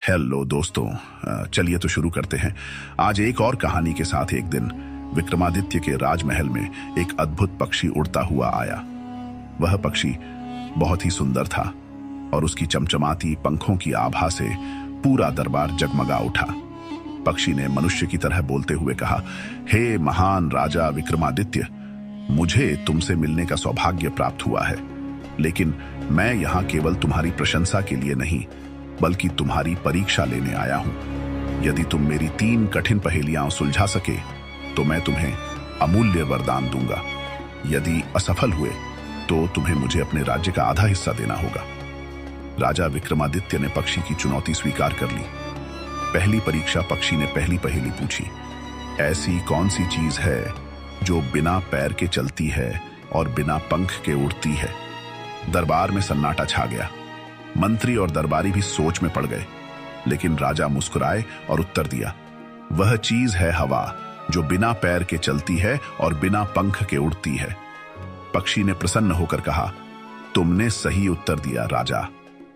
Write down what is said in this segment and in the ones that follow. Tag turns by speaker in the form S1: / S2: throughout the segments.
S1: Hello दोस्तों, चलिए तो शुरू करते हैं। आज एक और कहानी के साथ। एक दिन विक्रमादित्य के राजमहल में एक अद्भुत पक्षी उड़ता हुआ आया। वह पक्षी बहुत ही सुंदर था और उसकी चमचमाती पंखों की आभा से पूरा दरबार जगमगा उठा। पक्षी ने मनुष्य की तरह बोलते हुए कहा, हे महान राजा विक्रमादित्य, मुझे तुमसे मिलने का सौभाग्य प्राप्त हुआ है, लेकिन मैं यहाँ केवल तुम्हारी प्रशंसा के लिए नहीं बल्कि तुम्हारी परीक्षा लेने आया हूं। यदि तुम मेरी 3 कठिन पहेलियां सुलझा सके तो मैं तुम्हें अमूल्य वरदान दूंगा। यदि असफल हुए तो तुम्हें मुझे अपने राज्य का आधा हिस्सा देना होगा। राजा विक्रमादित्य ने पक्षी की चुनौती स्वीकार कर ली। पहली परीक्षा पक्षी ने पहली पहेली पूछी, ऐसी कौन सी चीज है जो बिना पैर के चलती है और बिना पंख के उड़ती है? दरबार में सन्नाटा छा गया। मंत्री और दरबारी भी सोच में पड़ गए, लेकिन राजा मुस्कुराए और उत्तर दिया, वह चीज है हवा, जो बिना पैर के चलती है और बिना पंख के उड़ती है। पक्षी ने प्रसन्न होकर कहा, तुमने सही उत्तर दिया राजा,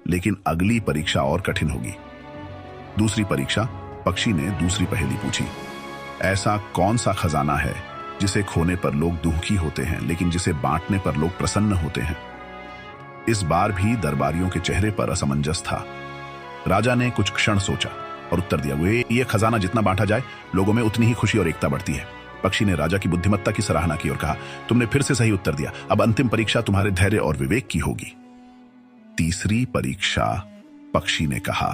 S1: लेकिन अगली परीक्षा और कठिन होगी। दूसरी परीक्षा पक्षी ने दूसरी पहेली पूछी, ऐसा कौन सा खजाना है जिसे खोने पर लोग दुखी होते हैं लेकिन जिसे बांटने पर लोग प्रसन्न होते हैं? इस बार भी दरबारियों के चेहरे पर असमंजस था। राजा ने कुछ क्षण सोचा और उत्तर दिया, ये खजाना जितना बांटा जाए लोगों में उतनी ही खुशी और एकता बढ़ती है। पक्षी ने राजा की बुद्धिमत्ता की सराहना की और कहा, तुमने फिर से सही उत्तर दिया। अब अंतिम परीक्षा तुम्हारे धैर्य और विवेक की होगी। तीसरी परीक्षा पक्षी ने कहा,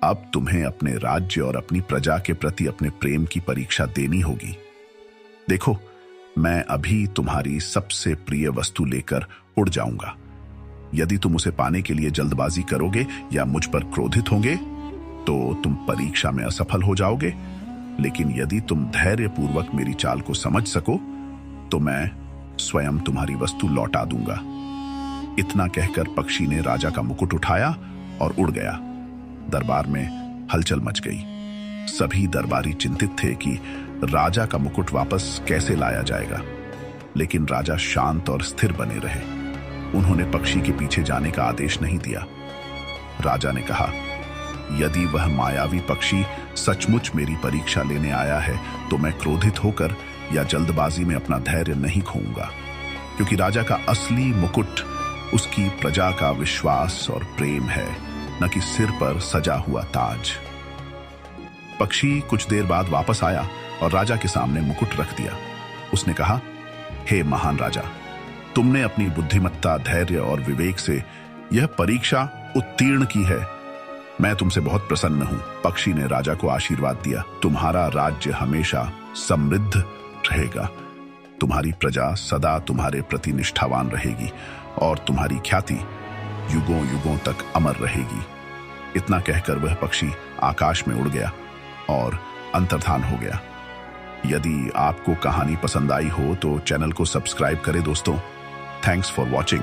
S1: अब तुम्हें अपने राज्य और अपनी प्रजा के प्रति अपने प्रेम की परीक्षा देनी होगी। देखो, मैं अभी तुम्हारी सबसे प्रिय वस्तु लेकर उड़ जाऊंगा। यदि तुम उसे पाने के लिए जल्दबाजी करोगे या मुझ पर क्रोधित होंगे तो तुम परीक्षा में असफल हो जाओगे, लेकिन यदि तुम धैर्यपूर्वक मेरी चाल को समझ सको तो मैं स्वयं तुम्हारी वस्तु लौटा दूंगा। इतना कहकर पक्षी ने राजा का मुकुट उठाया और उड़ गया। दरबार में हलचल मच गई। सभी दरबारी चिंतित थे कि राजा का मुकुट वापस कैसे लाया जाएगा, लेकिन राजा शांत और स्थिर बने रहे। उन्होंने पक्षी के पीछे जाने का आदेश नहीं दिया। राजा ने कहा, यदि वह मायावी पक्षी सचमुच मेरी परीक्षा लेने आया है तो मैं क्रोधित होकर या जल्दबाजी में अपना धैर्य नहीं खोऊंगा, क्योंकि राजा का असली मुकुट उसकी प्रजा का विश्वास और प्रेम है, न कि सिर पर सजा हुआ ताज। पक्षी कुछ देर बाद वापस आया और राजा के सामने मुकुट रख दिया। उसने कहा, हे महान राजा, तुमने अपनी बुद्धिमत्ता, धैर्य और विवेक से यह परीक्षा उत्तीर्ण की है। मैं तुमसे बहुत प्रसन्न हूं। पक्षी ने राजा को आशीर्वाद दिया, तुम्हारा राज्य हमेशा समृद्ध रहेगा। तुम्हारी प्रजा सदा तुम्हारे प्रति निष्ठावान रहेगी और तुम्हारी ख्याति युगों युगों तक अमर रहेगी। इतना कहकर वह पक्षी आकाश में उड़ गया और अंतर्धान हो गया। यदि आपको कहानी पसंद आई हो तो चैनल को सब्सक्राइब करें दोस्तों। Thanks for watching.